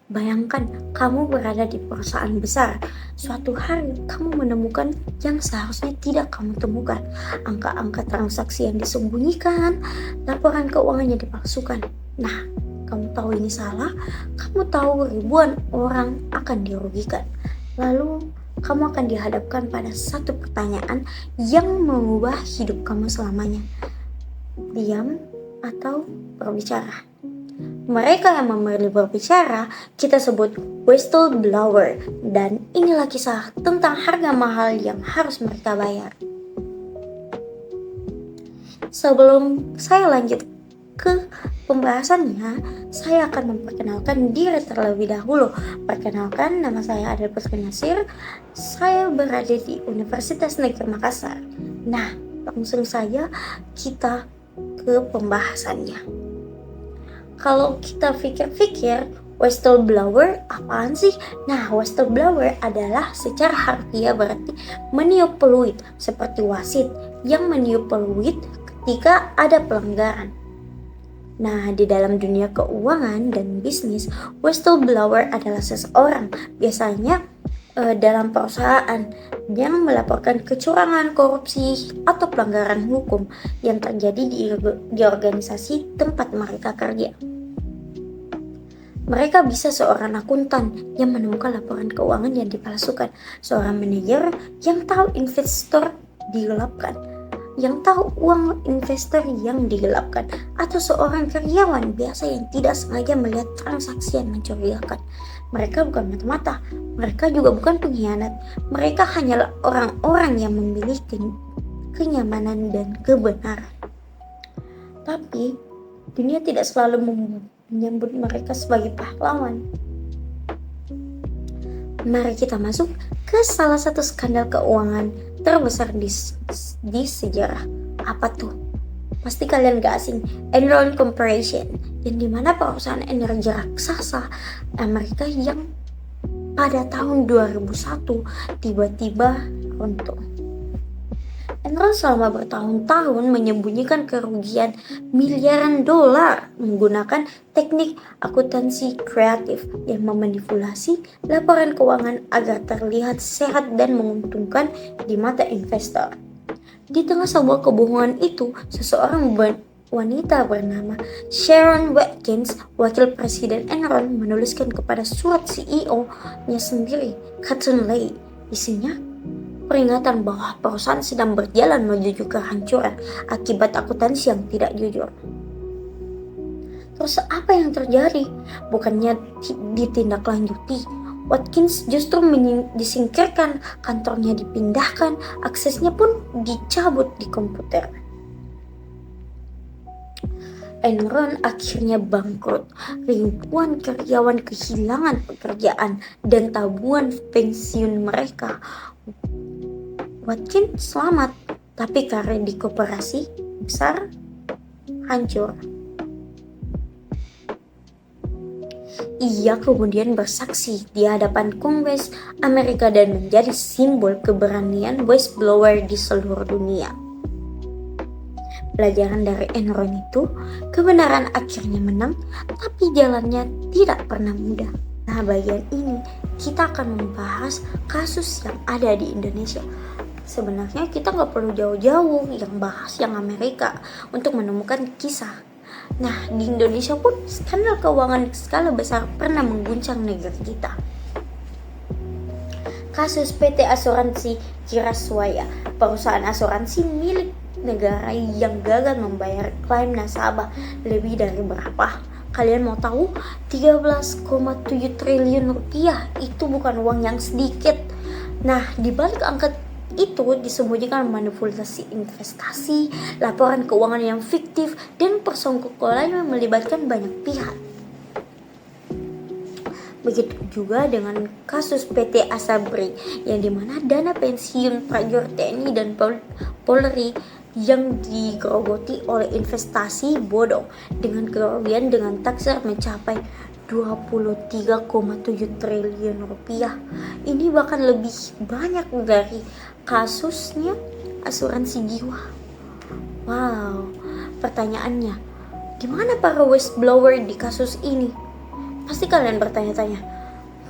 Bayangkan kamu berada di perusahaan besar. Suatu hari kamu menemukan yang seharusnya tidak kamu temukan. Angka-angka transaksi yang disembunyikan, laporan keuangan yang dipalsukan. Nah, kamu tahu ini salah, kamu tahu ribuan orang akan dirugikan. Lalu kamu akan dihadapkan pada satu pertanyaan yang mengubah hidup kamu selamanya. Diam atau berbicara? Mereka yang memilih berbicara kita sebut whistleblower, dan inilah kisah tentang harga mahal yang harus mereka bayar. Sebelum saya lanjut ke pembahasannya, saya akan memperkenalkan diri terlebih dahulu. Perkenalkan, nama saya Adel Putri Nasir. Saya berada di Universitas Negeri Makassar. Nah, langsung saja kita ke pembahasannya. Kalau kita pikir-pikir, whistleblower apaan sih? Nah, whistleblower adalah secara harfiah berarti meniup peluit, seperti wasit yang meniup peluit ketika ada pelanggaran. Nah, di dalam dunia keuangan dan bisnis, whistleblower adalah seseorang, biasanya dalam perusahaan, yang melaporkan kecurangan, korupsi, atau pelanggaran hukum yang terjadi di organisasi tempat mereka kerja. Mereka bisa seorang akuntan yang menemukan laporan keuangan yang dipalsukan, seorang manajer yang tahu investor digelapkan, yang tahu uang investor yang digelapkan, atau seorang karyawan biasa yang tidak sengaja melihat transaksi yang mencurigakan. Mereka bukan mata-mata, mereka juga bukan pengkhianat, mereka hanyalah orang-orang yang memilih kenyamanan dan kebenaran. Tapi dunia tidak selalu menyambut mereka sebagai pahlawan. Mari kita masuk ke salah satu skandal keuangan terbesar di sejarah. Apa tuh? Pasti kalian gak asing, Enron Corporation, yang dimana perusahaan energi raksasa Amerika yang pada tahun 2001 tiba-tiba runtuh. Enron selama bertahun-tahun menyembunyikan kerugian miliaran dolar menggunakan teknik akuntansi kreatif yang memanipulasi laporan keuangan agar terlihat sehat dan menguntungkan di mata investor. Di tengah sebuah kebohongan itu, seseorang wanita bernama Sharon Watkins, wakil presiden Enron, menuliskan kepada surat CEO-nya sendiri, Catherine Lay. Isinya peringatan bahwa perusahaan sedang berjalan menuju kehancuran akibat akuntansi yang tidak jujur. Terus apa yang terjadi? Bukannya ditindaklanjuti, Watkins justru disingkirkan, kantornya dipindahkan, aksesnya pun dicabut di komputer. Enron akhirnya bangkrut, ribuan karyawan kehilangan pekerjaan dan tabungan pensiun mereka. Watkins selamat, tapi karir di koperasi besar hancur. Ia kemudian bersaksi di hadapan Kongres Amerika dan menjadi simbol keberanian whistleblower di seluruh dunia. Pelajaran dari Enron itu, kebenaran akhirnya menang, tapi jalannya tidak pernah mudah. Nah, bagian ini kita akan membahas kasus yang ada di Indonesia. Sebenarnya kita nggak perlu jauh-jauh yang bahas yang Amerika untuk menemukan kisah. Nah, di Indonesia pun skandal keuangan skala besar pernah mengguncang negeri kita. Kasus PT Asuransi Kiraswaya, perusahaan asuransi milik negara yang gagal membayar klaim nasabah lebih dari berapa? Kalian mau tahu? 13,7 triliun rupiah. Itu bukan uang yang sedikit. Nah, di balik angka itu disembunyikan manipulasi investasi, laporan keuangan yang fiktif, dan persenggolan yang melibatkan banyak pihak. Begitu juga dengan kasus PT Asabri, yang dimana dana pensiun prajurit TNI dan Polri yang digerogoti oleh investasi bodong dengan kerugian dengan taksir mencapai 23,7 triliun rupiah. Ini bahkan lebih banyak dari kasusnya asuransi jiwa. Wow, pertanyaannya, gimana para whistleblower di kasus ini? Pasti kalian bertanya-tanya,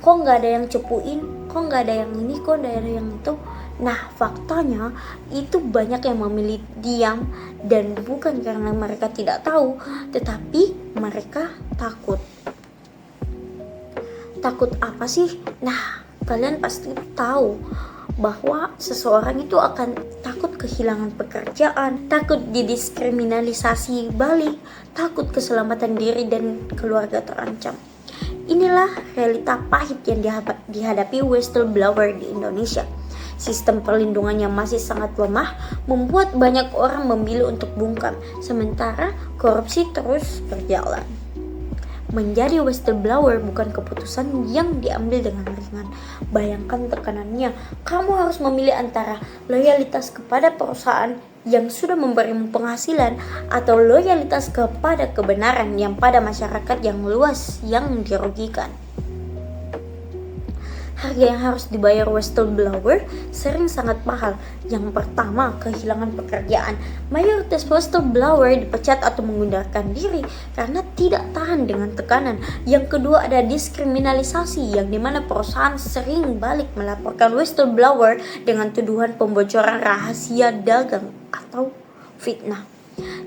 kok nggak ada yang cepuin, kok nggak ada yang ini, kok nggak ada yang itu. Nah, faktanya itu banyak yang memilih diam, dan bukan karena mereka tidak tahu, tetapi mereka takut. Takut apa sih? Nah, kalian pasti tahu bahwa seseorang itu akan takut kehilangan pekerjaan, takut didiskriminalisasi balik, takut keselamatan diri dan keluarga terancam. Inilah realita pahit yang dihadapi whistleblower di Indonesia. Sistem perlindungan yang masih sangat lemah membuat banyak orang memilih untuk bungkam, sementara korupsi terus berjalan. Menjadi whistleblower bukan keputusan yang diambil dengan ringan. Bayangkan tekanannya. Kamu harus memilih antara loyalitas kepada perusahaan yang sudah memberimu penghasilan atau loyalitas kepada kebenaran yang pada masyarakat yang luas yang dirugikan. Harga yang harus dibayar whistleblower sering sangat mahal. Yang pertama, kehilangan pekerjaan. Mayoritas whistleblower dipecat atau mengundurkan diri karena tidak tahan dengan tekanan. Yang kedua, ada diskriminalisasi, yang dimana perusahaan sering balik melaporkan whistleblower dengan tuduhan pembocoran rahasia dagang atau fitnah.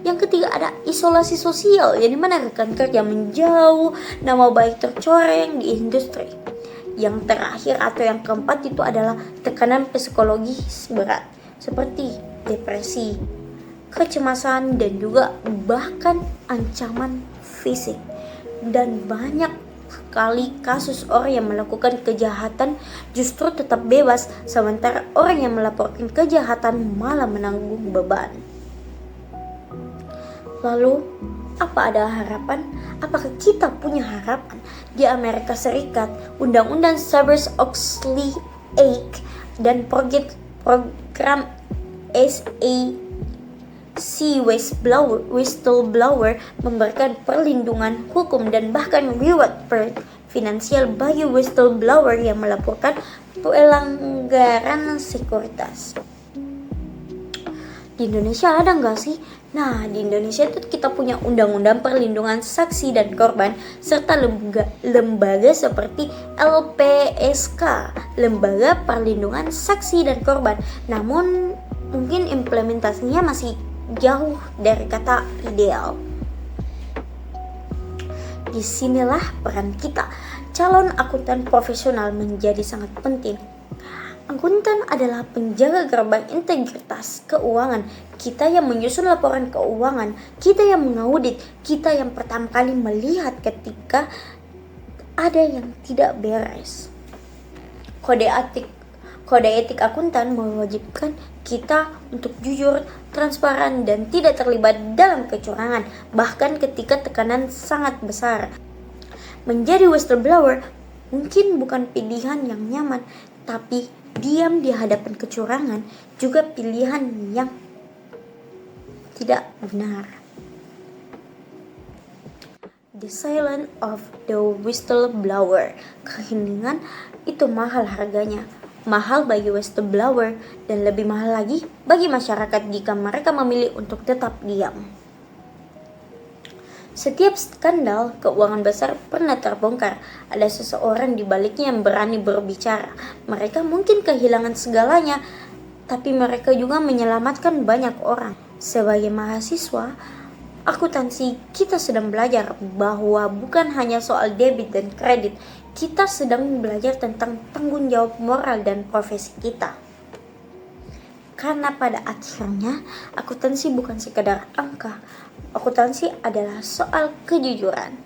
Yang ketiga, ada isolasi sosial, yang dimana rekan kerja menjauh, nama baik tercoreng di industri. Yang terakhir atau yang keempat itu adalah tekanan psikologis berat seperti depresi, kecemasan, dan juga bahkan ancaman fisik. Dan banyak sekali kasus orang yang melakukan kejahatan justru tetap bebas, sementara orang yang melaporkan kejahatan malah menanggung beban. Lalu, apa ada harapan? Apakah kita punya harapan? Di Amerika Serikat, Undang-Undang Sarbanes-Oxley Act dan program SAC whistleblower memberikan perlindungan hukum dan bahkan reward finansial bagi whistleblower yang melaporkan pelanggaran sekuritas. Di Indonesia ada nggak sih? Nah, di Indonesia itu kita punya Undang-Undang Perlindungan Saksi dan Korban serta lembaga seperti LPSK, Lembaga Perlindungan Saksi dan Korban. Namun mungkin implementasinya masih jauh dari kata ideal. Disinilah peran kita, calon akuntan profesional, menjadi sangat penting. Akuntan adalah penjaga gerbang integritas keuangan. Kita yang menyusun laporan keuangan, kita yang mengaudit, kita yang pertama kali melihat ketika ada yang tidak beres. Kode etik akuntan mewajibkan kita untuk jujur, transparan, dan tidak terlibat dalam kecurangan, bahkan ketika tekanan sangat besar. Menjadi whistleblower mungkin bukan pilihan yang nyaman, tapi diam di hadapan kecurangan juga pilihan yang tidak benar. The silence of the whistleblower. Keheningan itu mahal harganya. Mahal bagi whistleblower dan lebih mahal lagi bagi masyarakat jika mereka memilih untuk tetap diam. Setiap skandal keuangan besar pernah terbongkar. Ada seseorang di baliknya yang berani berbicara. Mereka mungkin kehilangan segalanya, tapi mereka juga menyelamatkan banyak orang. Sebagai mahasiswa akuntansi, kita sedang belajar bahwa bukan hanya soal debit dan kredit. Kita sedang belajar tentang tanggung jawab moral dan profesi kita. Karena pada akhirnya akuntansi bukan sekedar angka. Akuntansi adalah soal kejujuran.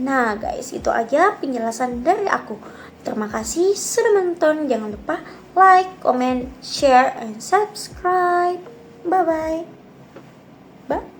Nah guys, itu aja penjelasan dari aku. Terima kasih sudah menonton. Jangan lupa like, comment, share, and subscribe. Bye-bye. Bye.